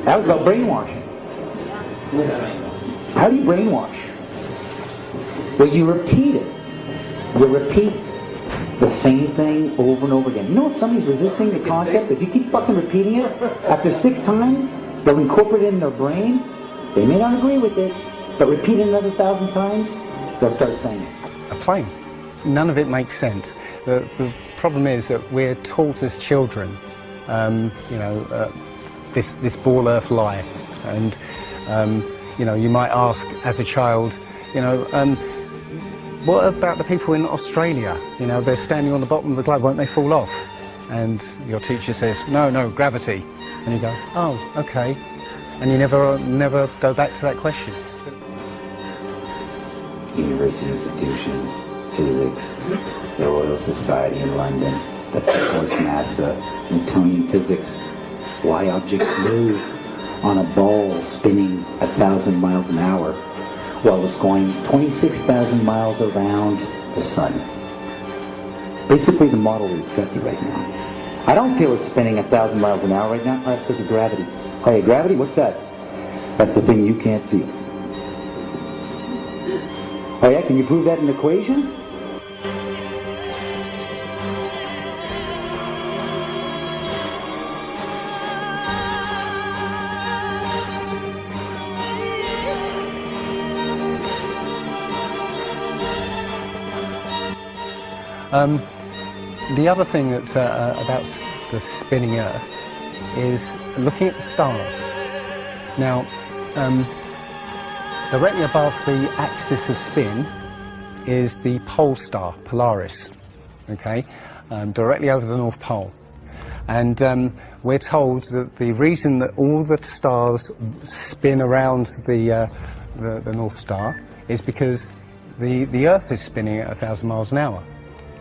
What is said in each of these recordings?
That was about brainwashing. How do you brainwash? Well, you repeat it. You repeat the same thing over and over again. You know if somebody's resisting the concept, if you keep fucking repeating it, after 6 times, they'll incorporate it in their brain. They may not agree with it, but repeat it another 1,000 times, they'll start saying it. A plane. None of it makes sense. The problem is that we're taught as children, this ball earth lie. And, you might ask as a child, what about the people in Australia? They're standing on the bottom of the globe, won't they fall off? And your teacher says, no, gravity. And you go, oh, okay. And you never go back to that question. University institutions, physics, the Royal Society in London, that's of course NASA, Newtonian physics, why objects move on a ball spinning 1,000 miles an hour while it's going 26,000 miles around the sun. It's basically the model we accepted right now. I don't feel it's spinning 1,000 miles an hour right now. Oh, that's because of gravity. Hey, gravity, what's that? That's the thing you can't feel. Oh yeah, can you prove that in an equation? The other thing that's about the spinning Earth is looking at the stars. Now, directly above the axis of spin is the pole star, Polaris, okay, directly over the North Pole. And we're told that the reason that all the stars spin around the North Star is because the Earth is spinning at 1,000 miles an hour.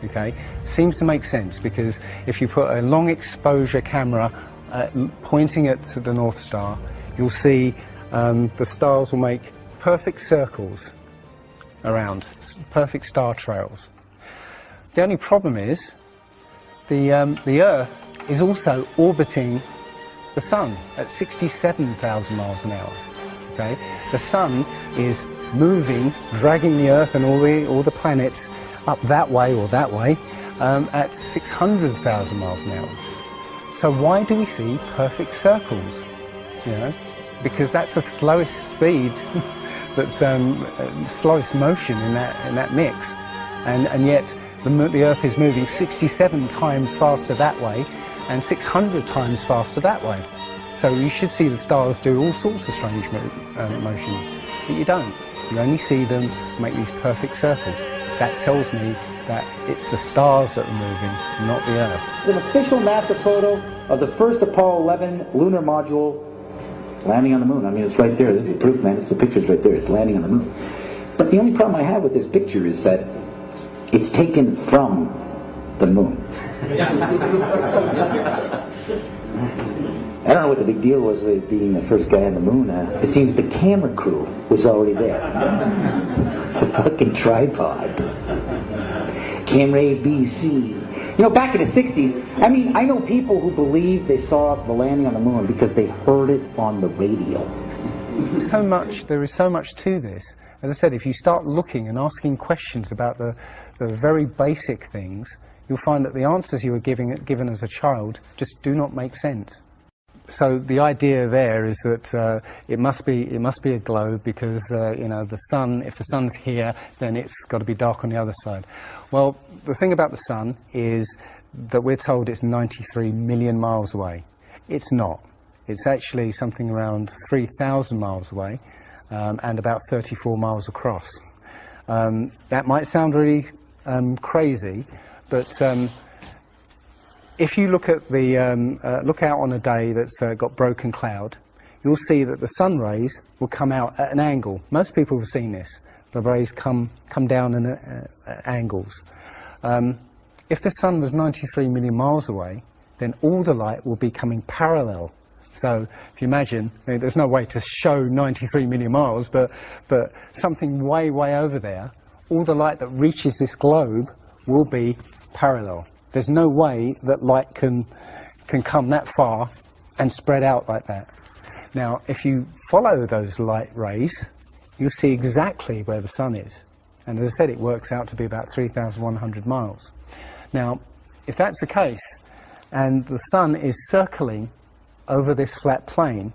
Okay, seems to make sense because if you put a long exposure camera pointing at the North Star, you'll see the stars will make perfect circles around, perfect star trails. The only problem is the Earth is also orbiting the Sun at 67,000 miles an hour. Okay, the Sun is moving, dragging the Earth and all the planets up that way or that way at 600,000 miles an hour. So why do we see perfect circles? Because that's the slowest speed, that's slowest motion in that mix, and yet the Earth is moving 67 times faster that way and 600 times faster that way. So you should see the stars do all sorts of strange motions, but you don't. You only see them make these perfect circles. That tells me that it's the stars that are moving, not the Earth. It's an official NASA photo of the first Apollo 11 lunar module landing on the moon. I mean, it's right there. This is proof, man. It's the picture's right there. It's landing on the moon. But the only problem I have with this picture is that it's taken from the moon. I don't know what the big deal was with being the first guy on the moon. It seems the camera crew was already there. The fucking tripod. Camera A, B, C. Back in the 60s, I mean, I know people who believe they saw the landing on the moon because they heard it on the radio. There is so much to this. As I said, if you start looking and asking questions about the very basic things, you'll find that the answers you were given as a child just do not make sense. So the idea there is that it must be a globe because the sun. If the sun's here, then it's got to be dark on the other side. Well, the thing about the sun is that we're told it's 93 million miles away. It's not. It's actually something around 3,000 miles away and about 34 miles across. That might sound really crazy, but if you look at look out on a day that's got broken cloud, you'll see that the sun rays will come out at an angle. Most people have seen this. The rays come down at angles. If the sun was 93 million miles away, then all the light will be coming parallel. So if you imagine, there's no way to show 93 million miles, but something way over there, all the light that reaches this globe will be parallel. There's no way that light can come that far and spread out like that. Now, if you follow those light rays, you'll see exactly where the sun is. And as I said, it works out to be about 3,100 miles. Now, if that's the case, and the sun is circling over this flat plane,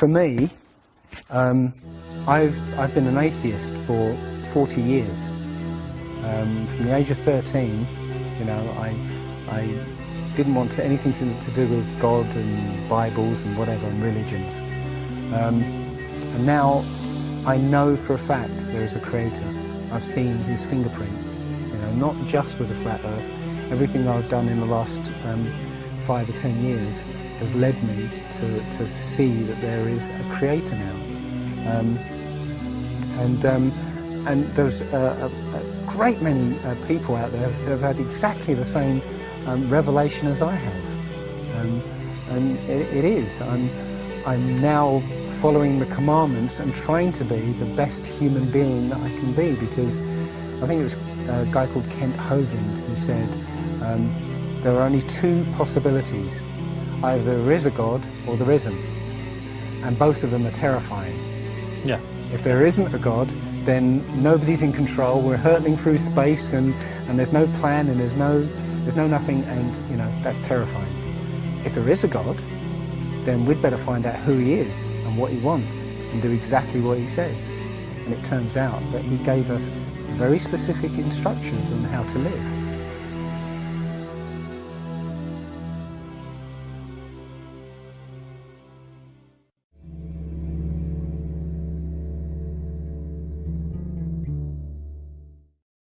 For me, I've been an atheist for 40 years. From the age of 13, you know, I didn't want anything to do with God and Bibles and whatever, and religions. And now I know for a fact there is a creator. I've seen his fingerprint, you know, not just with the flat earth. Everything I've done in the last 5 or 10 years has led me to see that there is a creator now. And there's a great many people out there who have had exactly the same revelation as I have. And it is. I'm now following the commandments and trying to be the best human being that I can be, because I think it was a guy called Kent Hovind who said there are only two possibilities. Either there is a God or there isn't. And both of them are terrifying. Yeah. If there isn't a God, then nobody's in control. We're hurtling through space, and there's no plan, and there's no nothing, and you know, that's terrifying. If there is a God, then we'd better find out who he is and what he wants and do exactly what he says. And it turns out that he gave us very specific instructions on how to live.